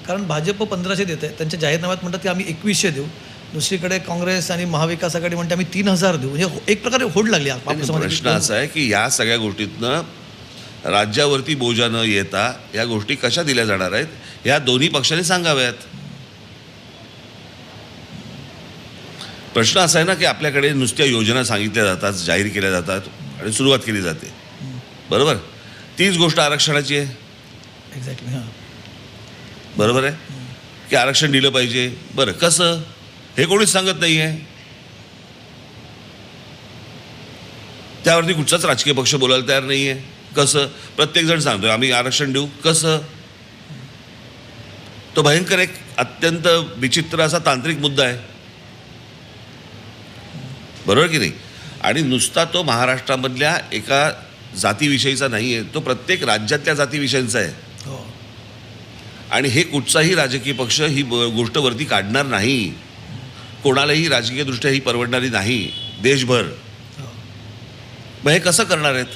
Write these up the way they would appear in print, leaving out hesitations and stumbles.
कारण भाजप 1500 देत आहे, त्यांच्या जाहीरनाम्यात म्हणतात की आम्ही 2100 देऊ. दुसरीकडे काँग्रेस आणि महाविकास आघाडी म्हणते आम्ही 3000 देऊ. म्हणजे एक प्रकारे होड लागली. प्रश्न असा आहे की या सगळ्या गोष्टीतनं राज्यावरती बोजा न येता या गोष्टी कशा दिल्या जाणार आहेत ह्या दोन्ही पक्षांनी सांगाव्यात. प्रश्न असा आहे ना की आपल्याकडे नुसत्या योजना सांगितल्या जातात, जाहीर केल्या जातात आणि सुरुवात केली जाते, बरोबर. तीच गोष्ट आरक्षणाची आहे. एक्झॅक्टली. हां, बरोबर आहे की आरक्षण दिलं पाहिजे. बरं, कसं हे कोणीच सांगत नाही आहे. त्यावरती कुठचाच राजकीय पक्ष बोलायला तयार नाही आहे. कसं? प्रत्येकजण सांगतोय आम्ही आरक्षण देऊ. कसं? तो भयंकर एक अत्यंत विचित्र असा तांत्रिक मुद्दा आहे, बरोबर की नाही. आणि नुसता तो महाराष्ट्रामधल्या एका जातीविषयीचा नाही आहे, तो प्रत्येक राज्यातल्या जातीविषयीचा आहे. हो. आणि हे कुठचाही राजकीय पक्ष ही गोष्ट वरती काढणार नाही. कोणालाही राजकीयदृष्ट्या ही परवडणारी नाही देशभर. मग हे कसं करणार आहेत?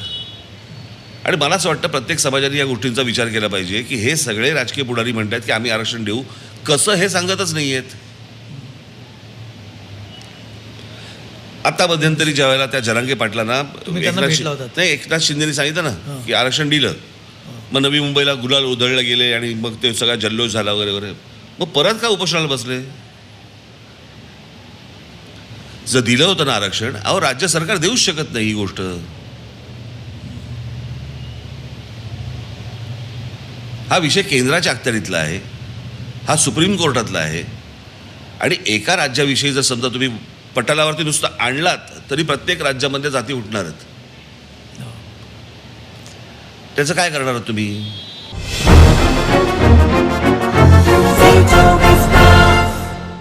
आणि मला असं वाटतं प्रत्येक समाजाने या गोष्टींचा विचार केला पाहिजे की हे सगळे राजकीय पुढारी म्हणतात की आम्ही आरक्षण देऊ, कसं हे सांगतच नाही आहेत. आता मध्यंतरी ज्या वेळेला त्या जरांगे पाटलांना एकनाथ शिंदेनी सांगितलं ना की आरक्षण दिलं, मग नवी मुंबईला गुलाल उधळले गेले आणि मग ते सगळा जल्लोष झाला वगैरे वगैरे. मग परत का उपोषणाला बसले? जर दिलं होतं ना आरक्षण, अहो राज्य सरकार देऊच शकत नाही ही गोष्ट. हा विषय केंद्राच्या अखत्यारीतला आहे, हा सुप्रीम कोर्टातला आहे. आणि एका राज्याविषयी जर समजा तुम्ही पटलावरती नुसतं आणलात तरी प्रत्येक राज्यामध्ये जाती उठणार आहेत. त्याचं काय करणार तुम्ही?